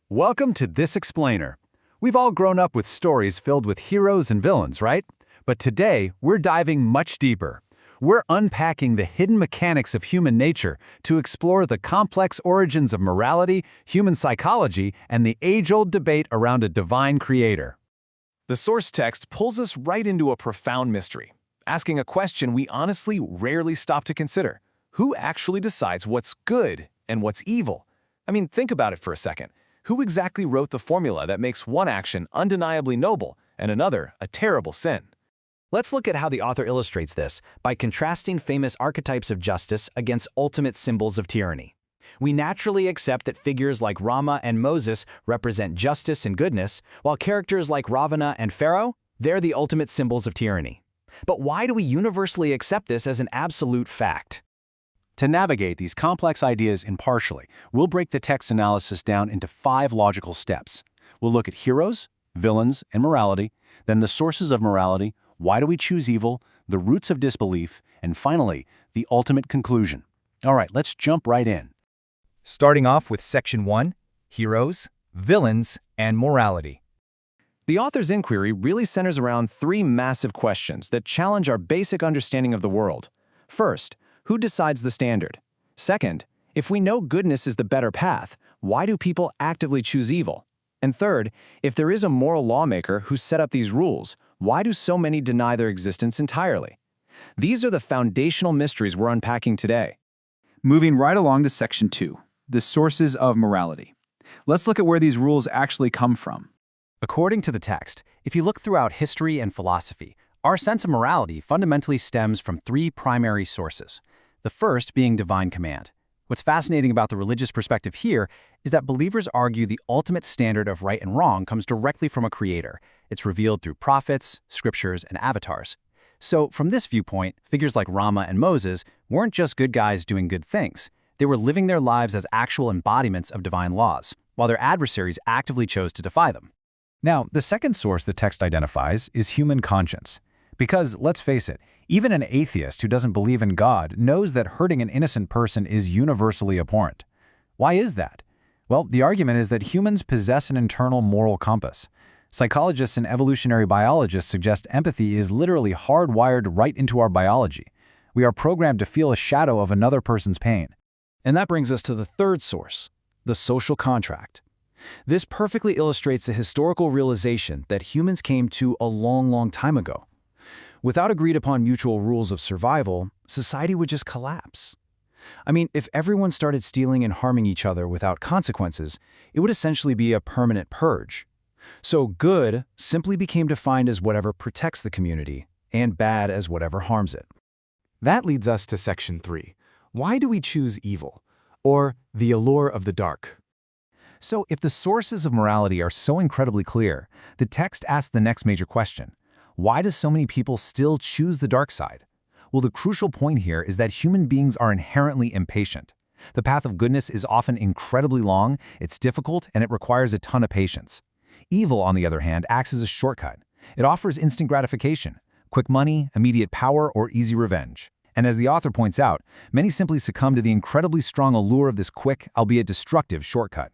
Welcome to This Explainer. We've all grown up with stories filled with heroes and villains, right? But today, we're diving much deeper. We're unpacking the hidden mechanics of human nature to explore the complex origins of morality, human psychology, and the age-old debate around a divine creator. The source text pulls us right into a profound mystery, asking a question we honestly rarely stop to consider. Who actually decides what's good and what's evil? I mean, think about it for a second. Who exactly wrote the formula that makes one action undeniably noble and another a terrible sin? Let's look at how the author illustrates this by contrasting famous archetypes of justice against ultimate symbols of tyranny. We naturally accept that figures like Rama and Moses represent justice and goodness, while characters like Ravana and Pharaoh, they're the ultimate symbols of tyranny. But why do we universally accept this as an absolute fact? To navigate these complex ideas impartially, we'll break the text analysis down into 5 logical steps. We'll look at heroes, villains, and morality, then the sources of morality, why do we choose evil, the roots of disbelief, and finally, the ultimate conclusion. All right, let's jump right in. Starting off with Section 1, Heroes, Villains, and Morality. The author's inquiry really centers around 3 massive questions that challenge our basic understanding of the world. First, who decides the standard? Second, if we know goodness is the better path, why do people actively choose evil? And third, if there is a moral lawmaker who set up these rules, why do so many deny their existence entirely? These are the foundational mysteries we're unpacking today. Moving right along to Section 2, the sources of morality. Let's look at where these rules actually come from. According to the text, if you look throughout history and philosophy, our sense of morality fundamentally stems from 3 primary sources. The first being divine command. What's fascinating about the religious perspective here is that believers argue the ultimate standard of right and wrong comes directly from a creator. It's revealed through prophets, scriptures, and avatars. So from this viewpoint, figures like Rama and Moses weren't just good guys doing good things. They were living their lives as actual embodiments of divine laws, while their adversaries actively chose to defy them. Now, the second source the text identifies is human conscience. Because, let's face it, even an atheist who doesn't believe in God knows that hurting an innocent person is universally abhorrent. Why is that? Well, the argument is that humans possess an internal moral compass. Psychologists and evolutionary biologists suggest empathy is literally hardwired right into our biology. We are programmed to feel a shadow of another person's pain. And that brings us to the third source, the social contract. This perfectly illustrates the historical realization that humans came to a long time ago. Without agreed-upon mutual rules of survival, society would just collapse. I mean, if everyone started stealing and harming each other without consequences, it would essentially be a permanent purge. So good simply became defined as whatever protects the community, and bad as whatever harms it. That leads us to Section 3. Why do we choose evil? Or the allure of the dark? So if the sources of morality are so incredibly clear, the text asks the next major question. Why do so many people still choose the dark side? Well, the crucial point here is that human beings are inherently impatient. The path of goodness is often incredibly long, it's difficult, and it requires a ton of patience. Evil, on the other hand, acts as a shortcut. It offers instant gratification, quick money, immediate power, or easy revenge. And as the author points out, many simply succumb to the incredibly strong allure of this quick, albeit destructive, shortcut.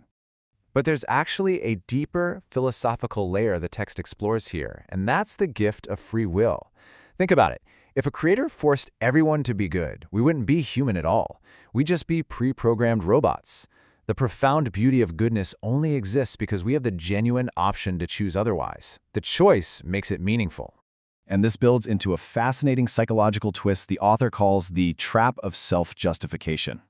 But there's actually a deeper philosophical layer the text explores here, and that's the gift of free will. Think about it. If a creator forced everyone to be good, we wouldn't be human at all. We'd just be pre-programmed robots. The profound beauty of goodness only exists because we have the genuine option to choose otherwise. The choice makes it meaningful. And this builds into a fascinating psychological twist the author calls the trap of self-justification.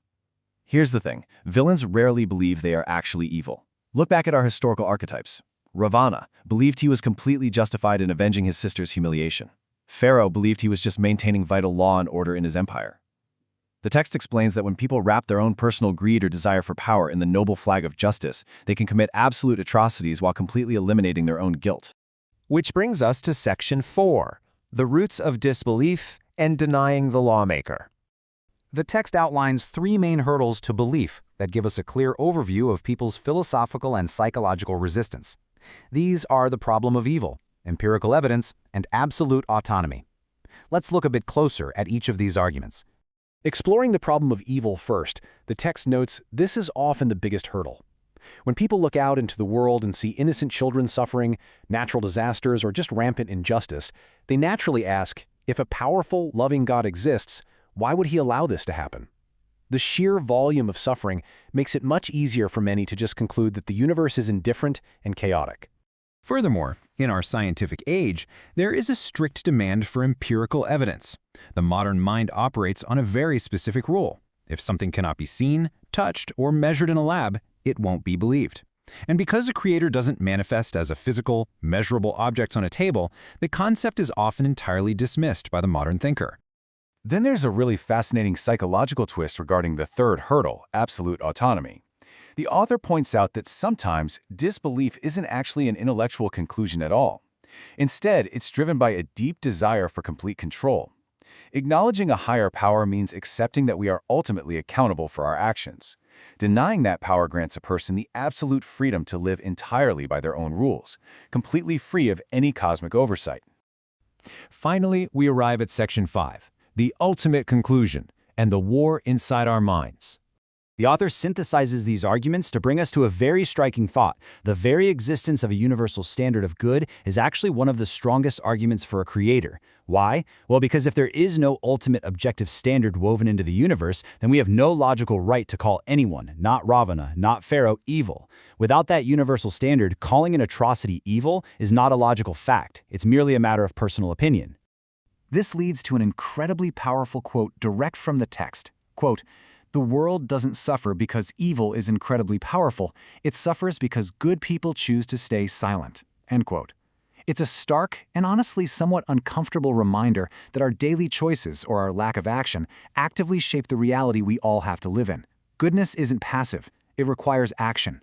Here's the thing. Villains rarely believe they are actually evil. Look back at our historical archetypes. Ravana believed he was completely justified in avenging his sister's humiliation. Pharaoh believed he was just maintaining vital law and order in his empire. The text explains that when people wrap their own personal greed or desire for power in the noble flag of justice, they can commit absolute atrocities while completely eliminating their own guilt. Which brings us to Section 4, the roots of disbelief and denying the lawmaker. The text outlines 3 main hurdles to belief that give us a clear overview of people's philosophical and psychological resistance. These are the problem of evil, empirical evidence, and absolute autonomy. Let's look a bit closer at each of these arguments. Exploring the problem of evil first, the text notes this is often the biggest hurdle. When people look out into the world and see innocent children suffering, natural disasters, or just rampant injustice, they naturally ask, if a powerful, loving God exists, why would he allow this to happen? The sheer volume of suffering makes it much easier for many to just conclude that the universe is indifferent and chaotic. Furthermore, in our scientific age, there is a strict demand for empirical evidence. The modern mind operates on a very specific rule. If something cannot be seen, touched, or measured in a lab, it won't be believed. And because a creator doesn't manifest as a physical, measurable object on a table, the concept is often entirely dismissed by the modern thinker. Then there's a really fascinating psychological twist regarding the third hurdle, absolute autonomy. The author points out that sometimes disbelief isn't actually an intellectual conclusion at all. Instead, it's driven by a deep desire for complete control. Acknowledging a higher power means accepting that we are ultimately accountable for our actions. Denying that power grants a person the absolute freedom to live entirely by their own rules, completely free of any cosmic oversight. Finally, we arrive at Section 5, the ultimate conclusion, and the war inside our minds. The author synthesizes these arguments to bring us to a very striking thought. The very existence of a universal standard of good is actually one of the strongest arguments for a creator. Why? Well, because if there is no ultimate objective standard woven into the universe, then we have no logical right to call anyone, not Ravana, not Pharaoh, evil. Without that universal standard, calling an atrocity evil is not a logical fact. It's merely a matter of personal opinion. This leads to an incredibly powerful quote direct from the text. Quote, "The world doesn't suffer because evil is incredibly powerful. It suffers because good people choose to stay silent." End quote. It's a stark and honestly somewhat uncomfortable reminder that our daily choices or our lack of action actively shape the reality we all have to live in. Goodness isn't passive. It requires action.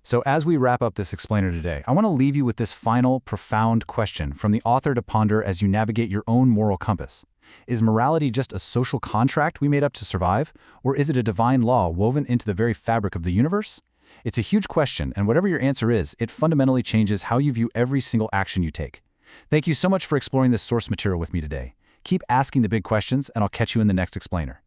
So as we wrap up this explainer today, I want to leave you with this final, profound question from the author to ponder as you navigate your own moral compass. Is morality just a social contract we made up to survive, or is it a divine law woven into the very fabric of the universe? It's a huge question, and whatever your answer is, it fundamentally changes how you view every single action you take. Thank you so much for exploring this source material with me today. Keep asking the big questions, and I'll catch you in the next explainer.